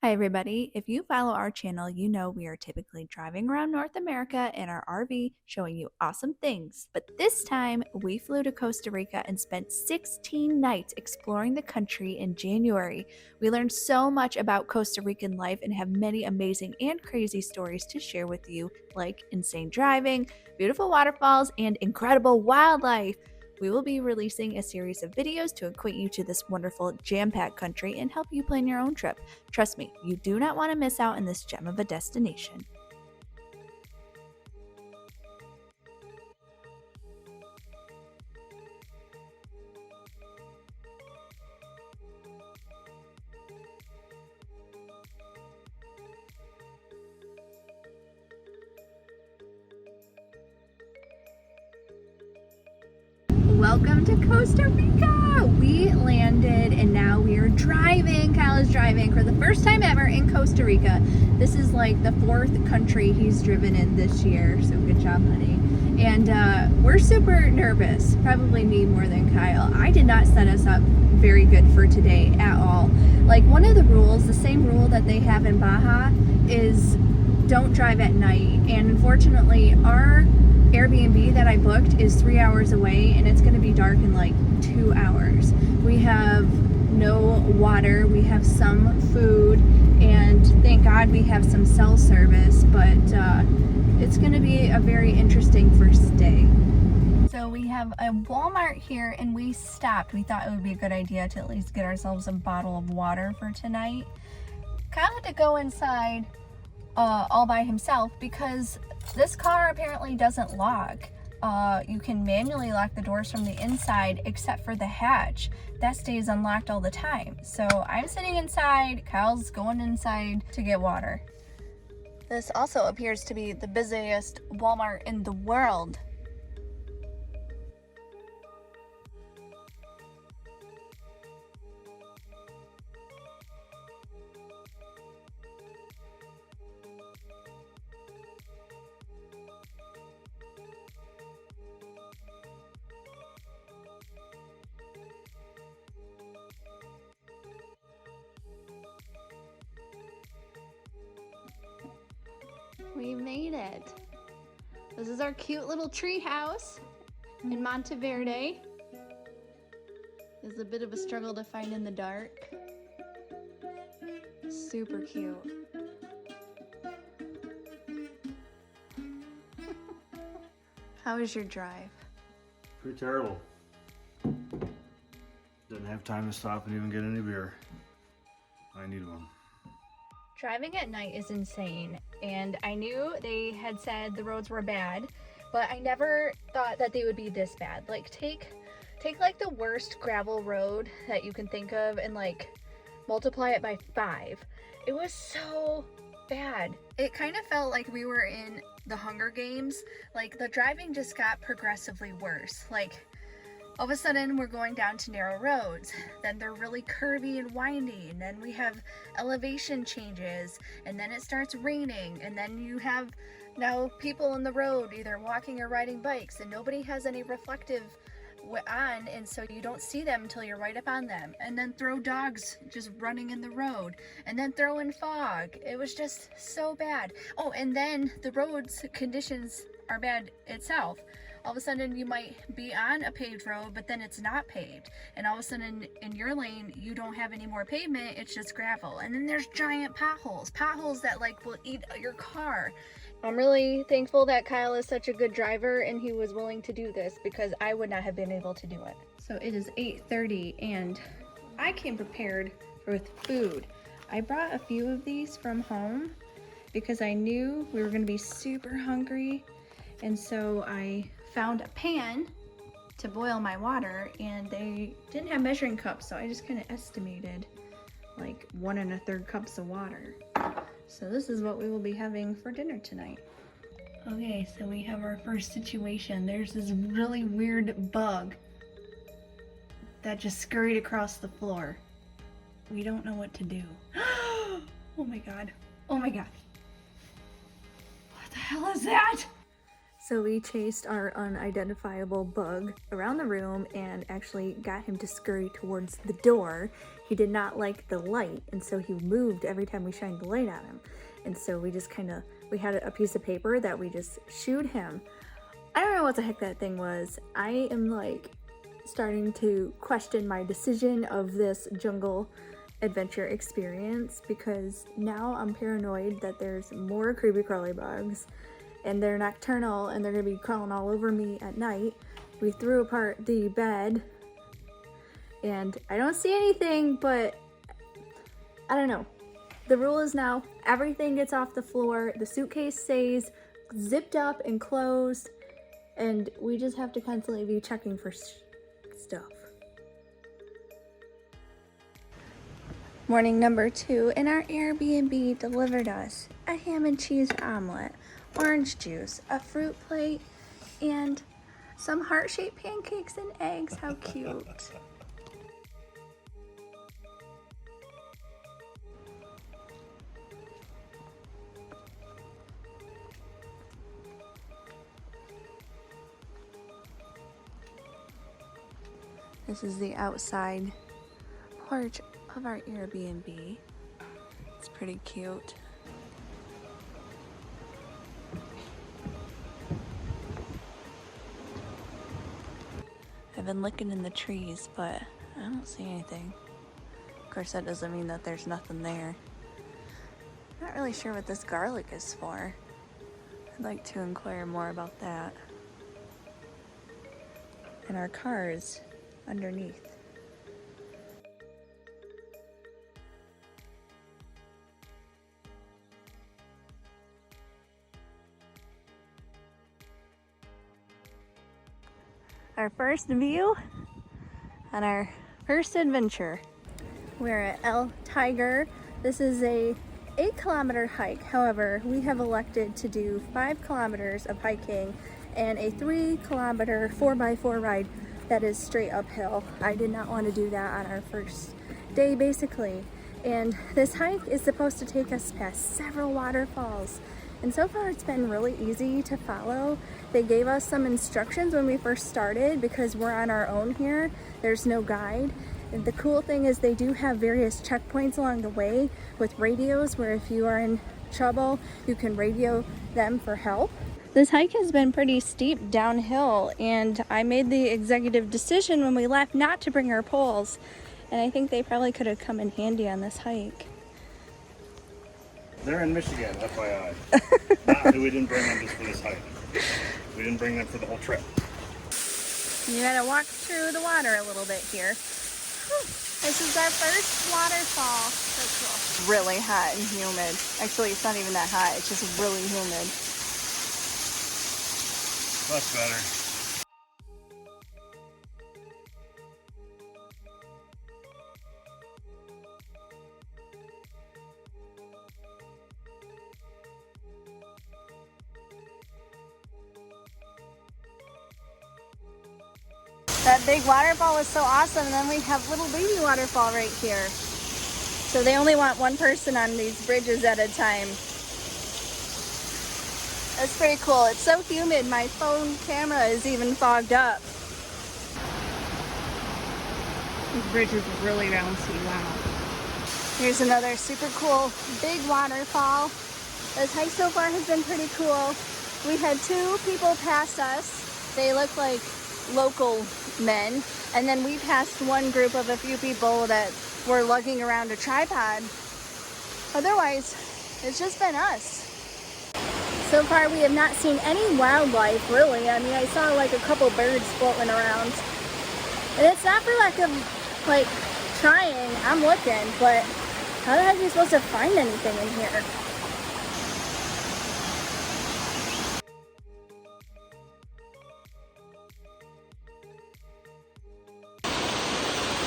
Hi everybody, if you follow our channel, you know we are typically driving around North America in our RV showing you awesome things. But this time, we flew to Costa Rica and spent 16 nights exploring the country in January. We learned so much about Costa Rican life and have many amazing and crazy stories to share with you, like insane driving, beautiful waterfalls, and incredible wildlife. We will be releasing a series of videos to acquaint you to this wonderful jam-packed country and help you plan your own trip. Trust me, you do not want to miss out on this gem of a destination. Welcome to Costa Rica! We landed and now we are driving. Kyle is driving for the first time ever in Costa Rica. This is like the 4th country he's driven in this year, so good job, honey. And we're super nervous, probably me more than Kyle. I did not set us up very good for today at all. Like, one of the rules, the same rule that they have in Baja, is don't drive at night. And unfortunately, our Airbnb that I booked is 3 hours away and it's going to be dark in like 2 hours. We have no water, we have some food, and thank God we have some cell service, but it's going to be a very interesting first day. So we have a Walmart here and we stopped. We thought it would be a good idea to at least get ourselves a bottle of water for tonight. Kyle had to go inside all by himself because this car apparently doesn't lock. You can manually lock the doors from the inside except for the hatch. That stays unlocked all the time. So I'm sitting inside, Kyle's going inside to get water. This also appears to be the busiest Walmart in the world. We made it. This is our cute little tree house in Monteverde. It's a bit of a struggle to find in the dark. Super cute. How was your drive? Pretty terrible. Didn't have time to stop and even get any beer. I need one. Driving at night is insane, and I knew they had said the roads were bad, but I never thought that they would be this bad. Like, take like the worst gravel road that you can think of and like multiply it by 5. It was so bad. It kind of felt like we were in the Hunger Games. Like, the driving just got progressively worse. Like, all of a sudden we're going down to narrow roads, then they're really curvy and windy, and then we have elevation changes, and then it starts raining, and then you have now people in the road either walking or riding bikes, and nobody has any reflective on, and so you don't see them until you're right up on them. And then throw dogs just running in the road, and then throw in fog. It was just so bad. Oh, and then the roads conditions are bad itself. All of a sudden you might be on a paved road, but then it's not paved, and all of a sudden in your lane you don't have any more pavement, it's just gravel. And then there's giant potholes that like will eat your car. I'm really thankful that Kyle is such a good driver and he was willing to do this, because I would not have been able to do it. So it is 8:30 and I came prepared with food. I brought a few of these from home because I knew we were going to be super hungry, and so I found a pan to boil my water, and they didn't have measuring cups, so I just kind of estimated like 1 1/3 cups of water. So this is what we will be having for dinner tonight. Okay, so we have our first situation. There's this really weird bug that just scurried across the floor. We don't know what to do. Oh my god. Oh my god. What the hell is that? So we chased our unidentifiable bug around the room and actually got him to scurry towards the door. He did not like the light, and so he moved every time we shined the light on him. And so we just we had a piece of paper that we just shooed him. I don't know what the heck that thing was. I am like starting to question my decision of this jungle adventure experience because now I'm paranoid that there's more creepy crawly bugs and they're nocturnal and they're gonna be crawling all over me at night. We threw apart the bed and I don't see anything, but I don't know. The rule is now everything gets off the floor, the suitcase stays zipped up and closed, and we just have to constantly be checking for stuff. Morning number 2, and our Airbnb delivered us a ham and cheese omelet, orange juice, a fruit plate, and some heart-shaped pancakes and eggs. How cute. This is the outside porch of our Airbnb. It's pretty cute. I've been looking in the trees, but I don't see anything. Of course, that doesn't mean that there's nothing there. Not really sure what this garlic is for. I'd like to inquire more about that. And our cars underneath. Our first view on our first adventure. We're at El Tigre. This is a 8-kilometer hike. However, we have elected to do 5 kilometers of hiking and a 3-kilometer 4x4 ride that is straight uphill. I did not want to do that on our first day, basically. And this hike is supposed to take us past several waterfalls. And so far it's been really easy to follow. They gave us some instructions when we first started because we're on our own here. There's no guide. And the cool thing is they do have various checkpoints along the way with radios where if you are in trouble, you can radio them for help. This hike has been pretty steep downhill, and I made the executive decision when we left not to bring our poles. And I think they probably could have come in handy on this hike. They're in Michigan, FYI. We didn't bring them just for this hike. We didn't bring them for the whole trip. You gotta walk through the water a little bit here. Whew. This is our first waterfall. So cool. Really hot and humid. Actually, it's not even that hot. It's just really humid. Much better. That big waterfall was so awesome, and then we have little baby waterfall right here. So they only want one person on these bridges at a time. That's pretty cool. It's so humid, my phone camera is even fogged up. This bridge is really bouncy, wow. Here's another super cool big waterfall. This hike so far has been pretty cool. We had 2 people pass us. They look like local men, and then we passed one group of a few people that were lugging around a tripod. Otherwise, it's just been us. So far we have not seen any wildlife, really. I mean, I saw like a couple birds floating around, and it's not for lack of like trying. I'm looking, but how the heck are you supposed to find anything in here?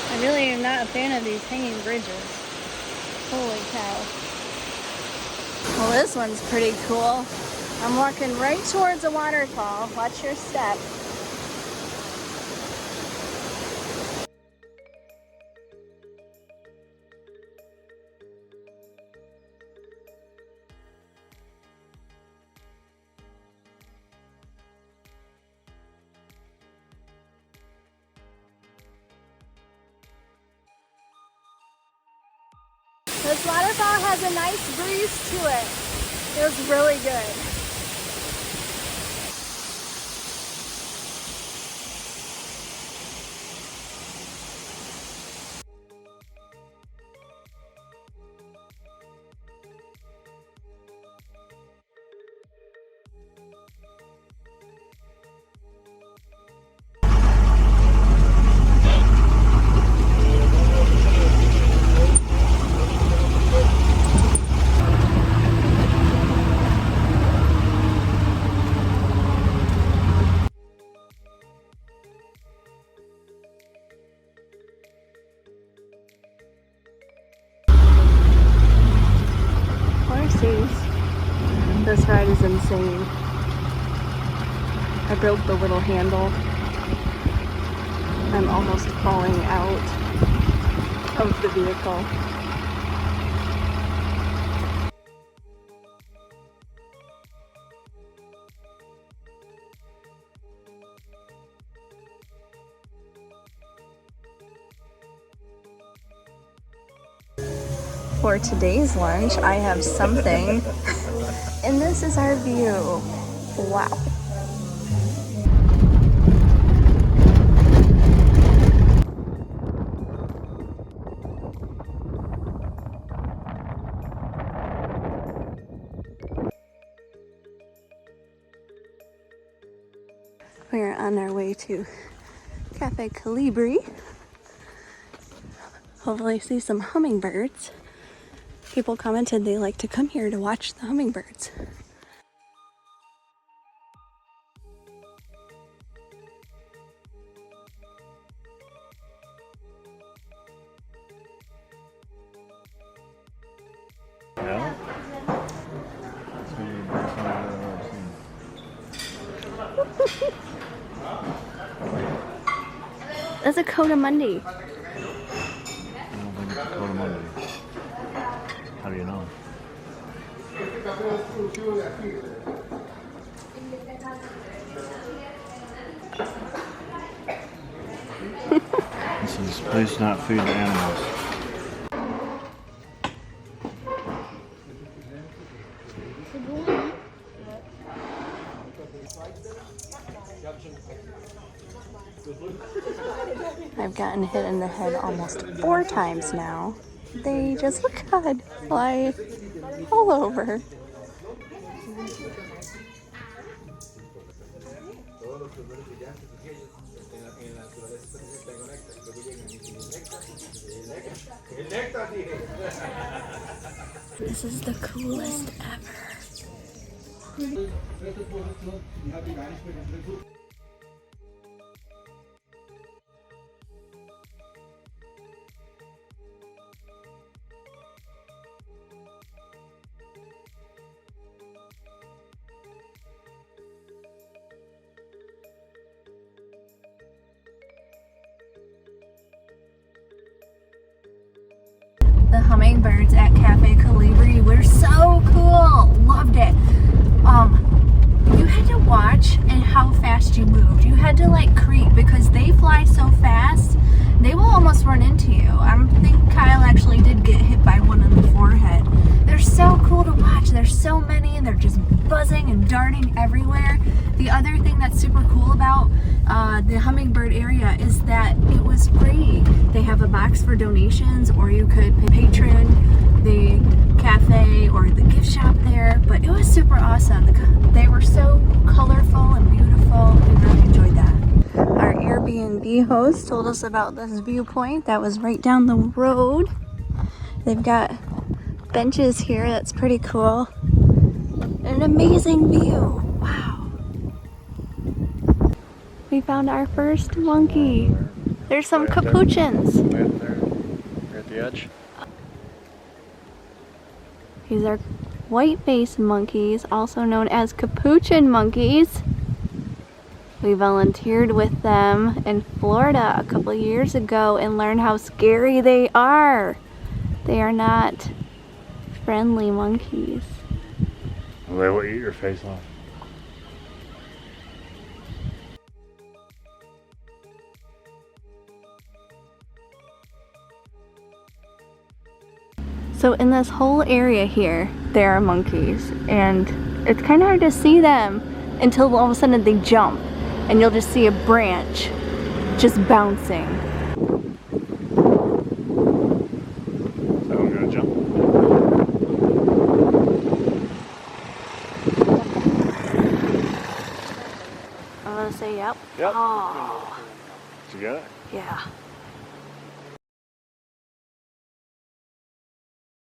I really am not a fan of these hanging bridges. Holy cow. Well, this one's pretty cool. I'm walking right towards a waterfall. Watch your step. This waterfall has a nice breeze to it. Feels really good. This ride is insane. I broke the little handle. I'm almost falling out of the vehicle. For today's lunch, I have something, and this is our view. Wow. We're on our way to Cafe Colibri. Hopefully see some hummingbirds. People commented they like to come here to watch the hummingbirds. Yeah. That's a Coda Monday. I don't think it's Dakota Monday. How do you know? This is please not feed the animals. I've gotten hit in the head almost 4 times now. They just, look, God, fly all over. This is the coolest ever. The hummingbirds at Cafe Colibri were so cool. Loved it. You had to watch and how fast you moved. You had to like creep because they fly so fast. They will almost run into you. I think Kyle actually did get hit by one in the forehead. They're so cool to watch. There's so many and they're just buzzing and darting everywhere. The other thing that's super cool about the hummingbird area is that it was free. They have a box for donations, or you could patron the cafe or the gift shop there, but it was super awesome. They were so colorful and beautiful. We really enjoyed that. Our Airbnb host told us about this viewpoint that was right down the road. They've got benches here. That's pretty cool. An amazing view. Wow. We found our first monkey. There's some capuchins. Right there. Right at the edge. These are white-faced monkeys, also known as capuchin monkeys. We volunteered with them in Florida a couple years ago and learned how scary they are. They are not friendly monkeys. They will eat your face off. So So in this whole area here, there are monkeys, and it's kind of hard to see them until all of a sudden they jump, and you'll just see a branch just bouncing. So I'm gonna jump. I'm gonna say yep. Yep. Oh, You got it? yeah.